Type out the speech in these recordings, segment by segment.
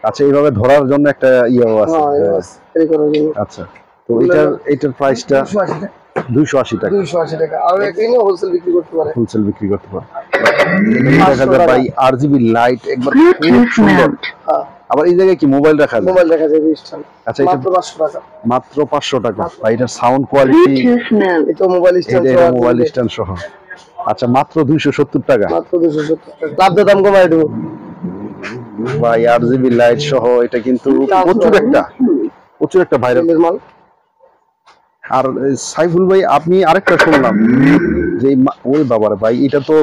আচ্ছা, এইভাবে ধরার জন্য একটা ইয়েও আছে। আচ্ছা, তো এটার প্রাইসটা 280 টাকা। 280 টাকা। আর এখানে হোলসেল বিক্রি করতে পারে। হোলসেল বিক্রি করতে পারে। দেখা যায় ভাই আরজিবি লাইট একবার খুব সুন্দর। আবার এই জায়গায় কি মোবাইল রাখা যায়? মোবাইল রাখা যায় 20টা। আচ্ছা, এটা মাত্র 500 টাকা। মাত্র 500 টাকা। ভাই এটার সাউন্ড কোয়ালিটি, এটা মোবাইল স্ট্যান্ড সহ, মোবাইল স্ট্যান্ড সহ। আচ্ছা, মাত্র 270 টাকা। মাত্র 270 টাকা। লাভ দাম কমায় দেব ভাই। আরজিবি লাইট সহ এটা কিন্তু প্রচুর একটা ভাইরাল মাল। আর সাইফুল ভাই, আপনি আরেকটা শুনলাম যে ওই বাবারে ভাই, এটা তো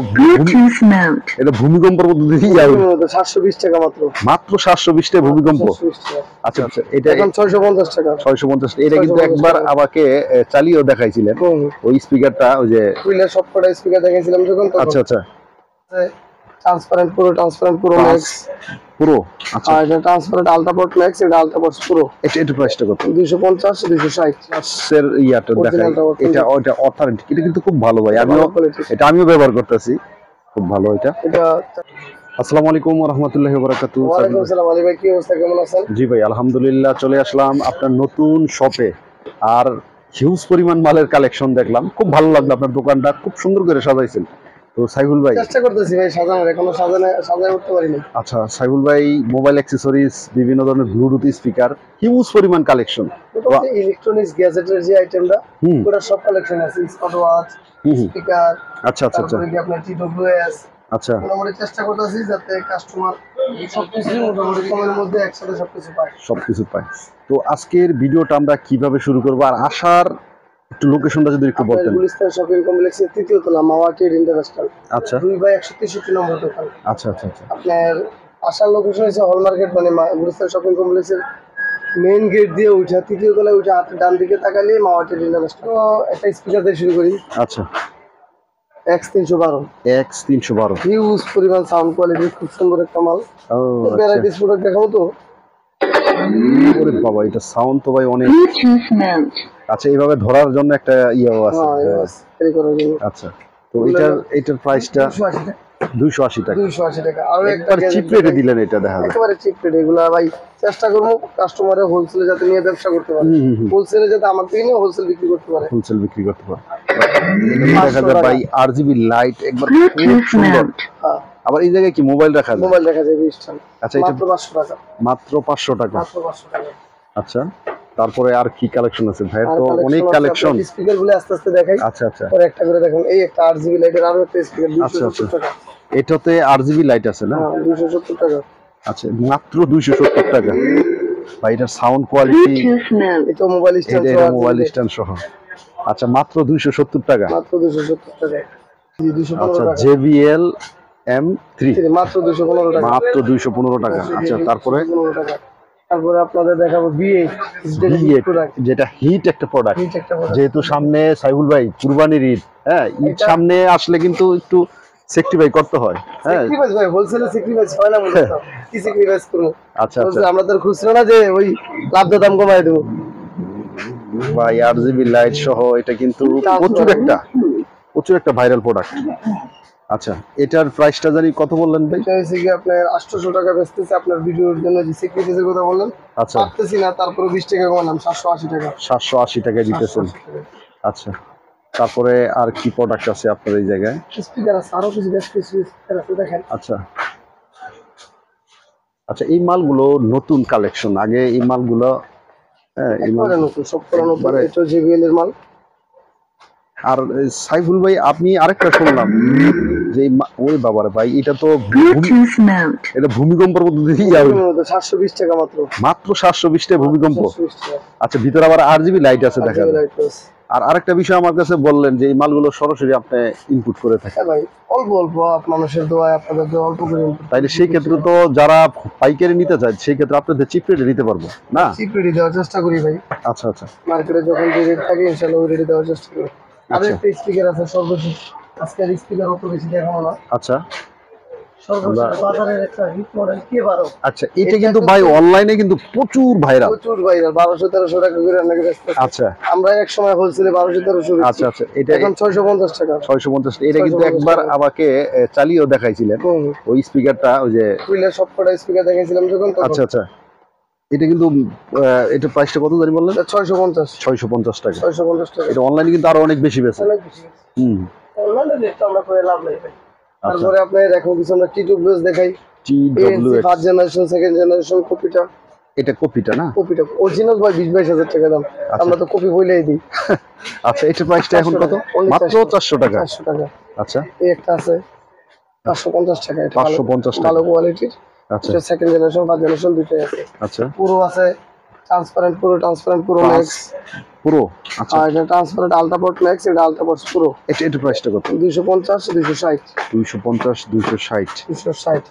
এটা ভূমিকম্পের মধ্যে দিয়ে যাবে। 720 টাকা মাত্র। মাত্র 720 টাকা ভূমিকম্প। আচ্ছা আচ্ছা, এটা এখন 650 টাকা। 650 টাকা। এটা কিন্তু একবার আমাকে চালিয়েও দেখাইছিলেন ওই স্পিকারটা, ওই যে কুইলের সবকটা স্পিকার দেখাইছিলাম যখন। আচ্ছা আচ্ছা, ট্রান্সপারেন্ট প্রো ম্যাক্স প্রো। আচ্ছা, আর এটা ট্রান্সপারেন্ট আলট্রাপোর্ট ম্যাক্স, এটা আলট্রাপোর্ট প্রো। এটা প্রাইসটা কত? 250 260 এর ইয়াটা দেখাই। এটা অথেন্টিক, এটা কিন্তু খুব ভালো ভাই। আমিও ব্যবহার করতেছি, খুব ভালো এটা। আসসালামু আলাইকুম ওয়া রাহমাতুল্লাহি ওয়া বারাকাতুহু। ওয়া আলাইকুম আসসালাম। আলী ভাই, কি অবস্থা, কেমন আছেন? জি ভাই, আলহামদুলিল্লাহ। চলে আসলাম আপনার নতুন শপে, আর হিউজ পরিমাণ মালের কালেকশন দেখলাম। খুব ভালো লাগলো, আপনার দোকানটা খুব সুন্দর করে সাজাইছেন। তো সাইফুল ভাই, চেষ্টা করতেছি ভাই সাজানোর, এখনো সাজায় উঠতে পারিনি। আচ্ছা সাইফুল ভাই, মোবাইল অ্যাকসেসরিজ, বিভিন্ন ধরনের ব্লুটুথ স্পিকার, হিউজ পরিমাণ কালেকশন। ইলেকট্রনিক্স গ্যাজেটের যে আইটেমটা, পুরো সব কালেকশন আছে। Smart watch, speaker. আচ্ছা আচ্ছা আচ্ছা, তারপরে আপনার টিডব্লিউএস। আচ্ছা, মোটামুটি চেষ্টা করতেছি যাতে কাস্টমার সবকিছু মোটামুটি কমের মধ্যে একসাথে সবকিছু পায়। তো আজকের ভিডিওটা আমরা কিভাবে শুরু করব, আর আসার একটু লোকেশনটা যদি একটু বলতেন। গুলিস্তান শপিং কমপ্লেক্সের ৩য় তলা, মাওয়া ট্রেড ইন্টারন্যাশনাল। আচ্ছা, 2/163 নম্বর দোকান। আচ্ছা আচ্ছা আচ্ছা। আপনার আসার লোকেশন হচ্ছে হল মার্কেট, মানে গুলিস্তান শপিং কমপ্লেক্সের মেইন গেট দিয়ে উঠে ৩য় তলায় উঠে হাতের ডান দিকে তাকালে মাওয়া ট্রেড ইন্টারন্যাশনাল। তো একটা স্পিকার দিয়ে শুরু করি। আচ্ছা, X312 হিউজ পরিমাণ সাউন্ড কোয়ালিটি, খুব সুন্দর একটা মাল। ভ্যারাইটিস প্রোডাক্ট দেখাবো তো। ওরে বাবা, এটা সাউন্ড তো ভাই অনেক। আচ্ছা, এইভাবে ধরার জন্য একটা ইয়েও আছে। আচ্ছা, তো এটার প্রাইসটা 280 টাকা। 280 টাকা। আর একবার চিপ রেটে দিলেন, এটা দেখা যায় একেবারে চিপ রেট। এগুলা ভাই চেষ্টা করবো কাস্টমারে হোলসেলে যাতে নিয়ে ব্যবসা করতে পারে, হোলসেলে যাতে আমার থেকে নিয়ে হোলসেল বিক্রি করতে পারে। দেখা যায় ভাই আরজিবি লাইট একবার খুব সুন্দর। আবার এই জায়গায় কি মোবাইল রাখা যায়? মোবাইল রাখা যায় 20টা। আচ্ছা, এটা মাত্র 500 টাকা। মাত্র 500 টাকা। আচ্ছা, তারপরে আর কি কালেকশন আছে ভাই? তো অনেক কালেকশন। স্পিকার গুলো আস্তে আস্তে দেখাই। আচ্ছা আচ্ছা, পরে একটা করে দেখুন। এই একটা আরজিবি লাইটের আরো একটা স্পিকার 270 টাকা। এটাতে আরজিবি লাইট আছে না? 270 টাকা। আচ্ছা, মাত্র 270 টাকা। ভাই এটার সাউন্ড কোয়ালিটি, এটা মোবাইল স্ট্যান্ড সহ। আচ্ছা, মাত্র 270 টাকা। মাত্র 270 টাকা। আচ্ছা, JBL M3 মাত্র 215 টাকা। মাত্র 215 টাকা। আচ্ছা, তারপরে আপনাদের দেখাবো V8, যেটা হিট একটা প্রোডাক্ট। যেহেতু সামনে সাইফুল ভাই কুরবানির ঈদ, হ্যাঁ, ঈদ সামনে আসলে কিন্তু একটু স্যাক্রিফাইস করতে হয়। হ্যাঁ, স্যাক্রিফাইস ভাই, হোলসেলে স্যাক্রিফাইস হয় না মূলত। কি স্যাক্রিফাইস করব? আচ্ছা আচ্ছা, আমরা তো খুচরা না যে ওই লাভ দাম কমায় দেব ভাই। আরজিবি লাইট সহ এটা কিন্তু প্রচুর একটা ভাইরাল প্রোডাক্ট। আচ্ছা, এটার প্রাইসটা জানি কত বললেন ভাই? এটা হচ্ছে কি আপনার 800 টাকা বেচতেছে। আপনার ভিডিওর জন্য যে স্যাক্রিফাইসের কথা বললেন, আচ্ছা, পারতেছি না, তারপরে 20 টাকা কমালাম, 780 টাকা। 780 টাকা দিতেছেন। আচ্ছা, তারপরে আর কি প্রোডাক্ট আছে আপনার এই জায়গায়? স্পিকার আছে, আরো কিছু স্পিকার আছে দেখেন। আচ্ছা আচ্ছা, এই মালগুলো নতুন কালেকশন। আগে এই মালগুলো এই মাল নতুন, সব পুরনো। এটা JBL এর মাল। আর সাইফুল ভাই, আপনি আরেকটা শুনলাম যে ওই বাবারে ভাই, এটা তো এটা ভূমিকম্পের মধ্যে দিয়ে যাবে। 720 টাকা মাত্র। মাত্র 720 টাকা ভূমিকম্প। আচ্ছা, ভিতরে আবার আরজিবি লাইট আছে দেখা যায়। আর আরেকটা বিষয় আমার কাছে বললেন যে এই মালগুলো সরাসরি আপনি ইনপুট করে থাকেন। ভাই অল্প অল্প মানুষের দোয়ায়, আপনাদের দোয়া অল্প করে। তাইলে সেই ক্ষেত্রে তো যারা পাইকারি নিতে চায়, সেই ক্ষেত্রে আপনাদের চিপ রেটে দিতে পারবো না? চিপ রেটে দেওয়ার চেষ্টা করি ভাই। আচ্ছা আচ্ছা, মার্কেটে যখন যে রেট থাকে ইনশাআল্লাহ ওই রেটে দেওয়ার চেষ্টা করি। আর একটা স্পিকার আছে সর্বশেষ, আজকের স্পিকার অত বেশি দেখাবো না। আচ্ছা, সর্বশেষ বাজারের একটা হিট মডেল K12। আচ্ছা, এটা কিন্তু ভাই অনলাইনে কিন্তু প্রচুর ভাইরাল। 1200-1300 টাকা করে আপনাকে বেচতে। আচ্ছা, আমরা এক সময় হোলসেলে 1200-1300। আচ্ছা আচ্ছা, এটা এখন 650 টাকা। 650। এটা কিন্তু একবার আমাকে চালিয়েও দেখাইছিলেন ওই স্পিকারটা, ওই যে কুইলের সবকটা স্পিকার দেখাইছিলাম যখন। আচ্ছা আচ্ছা, এটা কিন্তু এটা প্রাইসটা কত জানি বললেন? 650। 650 টাকা। 650 টাকা। এটা অনলাইনে কিন্তু আরো অনেক বেশি বেচে। অনেক বেশি। অনলাইনে রেট আমরা করে লাভ নাই ভাই। আচ্ছা, তারপরে আপনার এখন কিছু আমরা T2+ দেখাই। TWX first generation, second generation কপিটা। এটা কপিটা না? কপিটা অরিজিনাল ভাই 20-22 হাজার টাকা দাম। আমরা তো কপি বইলেই দিই। আচ্ছা, এটার প্রাইসটা এখন কত? মাত্র 400 টাকা। 400 টাকা। আচ্ছা, এই একটা আছে 550 টাকা। এটা 550 টাকা, ভালো কোয়ালিটির। আচ্ছা, এটা সেকেন্ড জেনারেশন, ফার্স্ট জেনারেশন দুটোই আছে। আচ্ছা, পুরো আছে, ট্রান্সপারেন্ট পুরো ম্যাক্স পুরো। আচ্ছা, আর এটা ট্রান্সপারেন্ট আলট্রাপোর্ট ম্যাক্স, এটা আলট্রাপোর্ট পুরো। এটা প্রাইসটা কত? 250, 260। 250, 260। 260।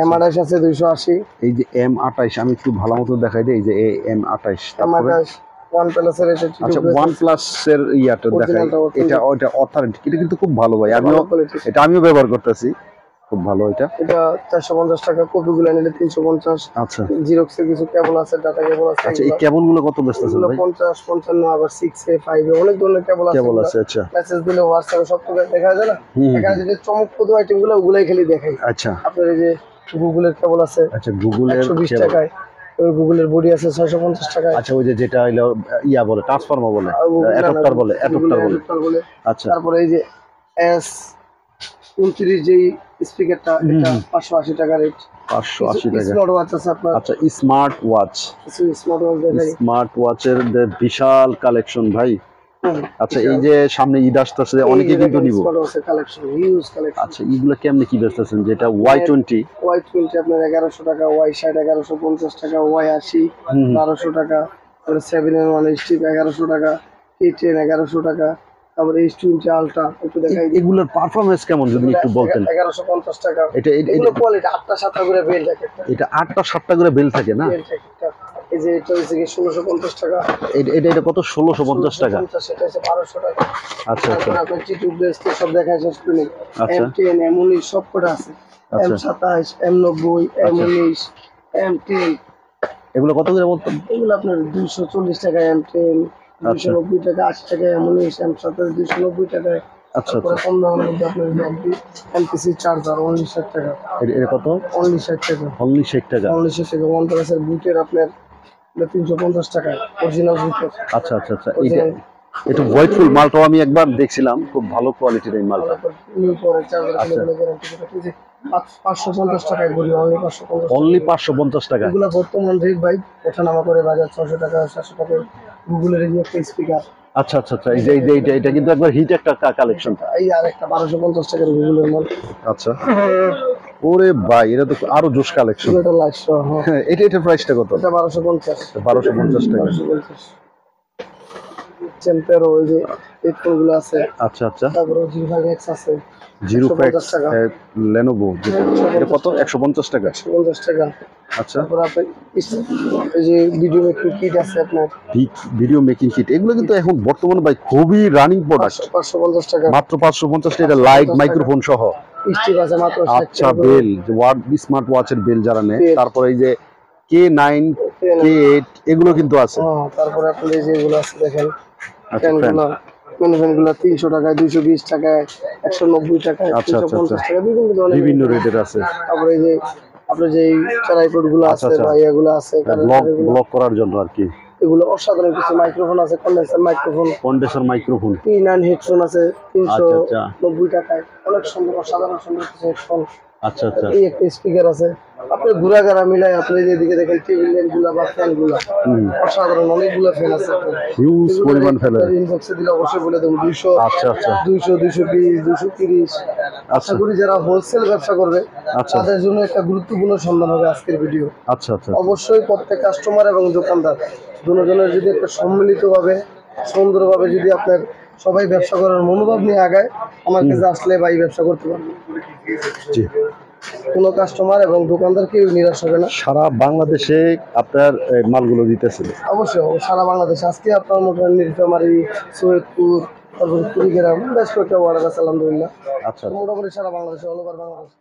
M28 আছে 280। এই যে M28 আমি একটু ভালো মতো দেখাই দিই, এই যে M28। M28 OnePlus এর এটা। আচ্ছা, OnePlus এর ইয়াটা দেখাই, এটা ওটা অথেন্টিক। এটা কিন্তু খুব ভালো ভাই, আমিও ব্যবহার করতেছি, খুব ভালো। এটা 450 টাকা। কপিগুলো নিলে 350। আচ্ছা, জিরক্স এর কিছু কেবল আছে, ডাটা কেবল আছে। আচ্ছা, এই কেবলগুলো কত বেচতেছেন ভাই? 50, 55, আবার 6A, 5A অনেক ধরনের কেবল আছে। আচ্ছা, মেসেজ দিলে হোয়াটসঅ্যাপে সব কিছু দেখা যায় না। এখানে যে চমকপ্রদ আইটেমগুলো ওগুলাই খালি দেখাই। আচ্ছা, আপনার এই যে গুগলের কেবল আছে। আচ্ছা, গুগলের 120 টাকায়। ওই গুগলের বডি আছে 650 টাকায়। আচ্ছা, ওই যে যেটা হলো ইয়া বলে, ট্রান্সফর্মার বলে, অ্যাডাপ্টার বলে। আচ্ছা, তারপরে এই যে S29 যেই স্পিকারটা, এটা 580 টাকা রেট। 580 টাকা। স্মার্ট ওয়াচ আছে আপনার। আচ্ছা, স্মার্ট ওয়াচ। স্মার্ট ওয়াচ দেখাই। স্মার্ট ওয়াচের বিশাল কালেকশন ভাই। আচ্ছা, এই যে সামনে ঈদ আসতেছে, অনেকে কিন্তু নিব। আচ্ছা, এগুলো কেমনে কি বেচতেছেন? যেটা Y20 আপনার 1100 টাকা, Y60 1150 টাকা, Y80 1200 টাকা, তারপরে 7-in-1 স্টিপ 1100 টাকা, K10 1100 টাকা, তারপরে H20 আলট্রা একটু দেখাই। এগুলোর পারফরম্যান্স কেমন যদি একটু বলতেন? 1150 টাকা। এটা এগুলো কোয়ালিটি 8টা-7টা করে বেল থাকে। এটা 8টা-7টা করে বেল থাকে না? এই যে এটা হচ্ছে 1650 টাকা। এটা কত? 1650 টাকা। সেটা হচ্ছে 1200 টাকা। আচ্ছা, আচ্ছা, আপনার T2+ সব দেখাই শেষ করি। আচ্ছা, M10 M19 সব কটা আছে। M27 M90 M19 M10। এগুলো কত করে বলতেন? এগুলো আপনার 240 টাকা M10, 290 টাকা, 80 টাকা M19, M27 290 টাকায়। আচ্ছা, তারপরে কম দামের মধ্যে আপনার MPC চার্জার 60 টাকা। এটা কত? 60 টাকা। 60 টাকা। 60 টাকা। OnePlus এর বুটের আপনার 350 টাকা অরিজিনাল বুটের। আচ্ছা, আচ্ছা, আচ্ছা, এটা হোয়াইটফুল মালটাও আমি একবার দেখছিলাম, খুব ভালো কোয়ালিটির এই মালটা। নিউ পরে চার্জার কিনে গ্যারান্টি দিতে 550 টাকায় বলি, অনলি 550 টাকা। এগুলো বর্তমান রেট ভাই ওঠানামা করে বাজার 600 টাকা 700 টাকা। গুগলের এই একটা স্পিকার। আচ্ছা, আচ্ছা, আচ্ছা, এই যে এটা কিন্তু একবার হিট একটা কালেকশন। এই আরেকটা 1250 টাকার গুগলের মাল। আচ্ছা, ওরে ভাই, এটা তো আরো জোশ কালেকশন। এটা লাইটস। হ্যাঁ, এটার প্রাইসটা কত? এটা 1250 টাকা। 1250 চ্যাম্পিয়র ওই যে হেডফোন গুলো আছে। আচ্ছা, আচ্ছা, তারপরে জিরো এক্স আছে। Lenovo এটা কত? 150 টাকা। 150 টাকা। আচ্ছা, তারপর আপনার এই যে ভিডিও মেকিং কিট আছে আপনার। ভিডিও মেকিং কিট, এগুলো কিন্তু এখন বর্তমানে ভাই খুবই রানিং প্রোডাক্ট। 550 টাকা মাত্র 550 টাকা, লাইট মাইক্রোফোন সহ। স্টিক আছে মাত্র। আচ্ছা, বেল স্মার্ট ওয়াচের বেল যারা নেয়। তারপরে এই যে K9 K8 এগুলো কিন্তু আছে। তারপরে আপনি এই যে এগুলো আছে দেখেন, ফ্যানগুলো 300 টাকায়, 220 টাকায়, 190 টাকায়, 350 টাকা, বিভিন্ন রেটের আছে। তারপরে এই যে আপনার যে ট্রাইপড গুলো আছে বা এগুলো আছে ব্লক করার জন্য আর কি। এগুলো অসাধারণ কিছু মাইক্রোফোন আছে, কন্ডেন্সার মাইক্রোফোন P9 হেডফোন আছে 390 টাকায়, অনেক সুন্দর অসাধারণ সুন্দর কিছু হেডফোন। আচ্ছা, আচ্ছা, এই একটা স্পিকার আছে। আপনি ঘুরাঘাড়া মিলাই আপনি যেদিকে দেখেন টেবিল ল্যাম্প গুলা বা ফ্যান গুলা অসাধারণ অনেকগুলো ফ্যান আছে। হিউজ পরিমাণ ফ্যান আছে। ইনবক্সে দিলে অবশ্যই বলে দেব 200। আচ্ছা, আচ্ছা, 200 220 230। আশা করি যারা হোলসেল ব্যবসা করবে তাদের জন্য একটা গুরুত্বপূর্ণ সন্ধান হবে আজকের ভিডিও। আচ্ছা, আচ্ছা, অবশ্যই প্রত্যেক কাস্টমার এবং দোকানদার দুজনের যদি একটা সম্মিলিতভাবে সুন্দরভাবে যদি আপনার সবাই ব্যবসা করার মনোভাব নিয়ে আগায়, আমার কাছে আসলে ভাই ব্যবসা করতে পারবে। জি, কোনো কাস্টমার এবং দোকানদার কেউ নিরাশ হবে না। সারা বাংলাদেশে আপনার মালগুলো দিতেছিল। অবশ্যই সারা বাংলাদেশে। আজকে আপনার মোটামুটি নীলফামারী, সৈয়দপুর, তারপরে কুড়িগ্রাম বেশ কয়েকটা ওয়ার্ড আছে আলহামদুলিল্লাহ। আচ্ছা, মোটামুটি সারা বাংলাদেশে, অল ওভার বাংলাদেশ।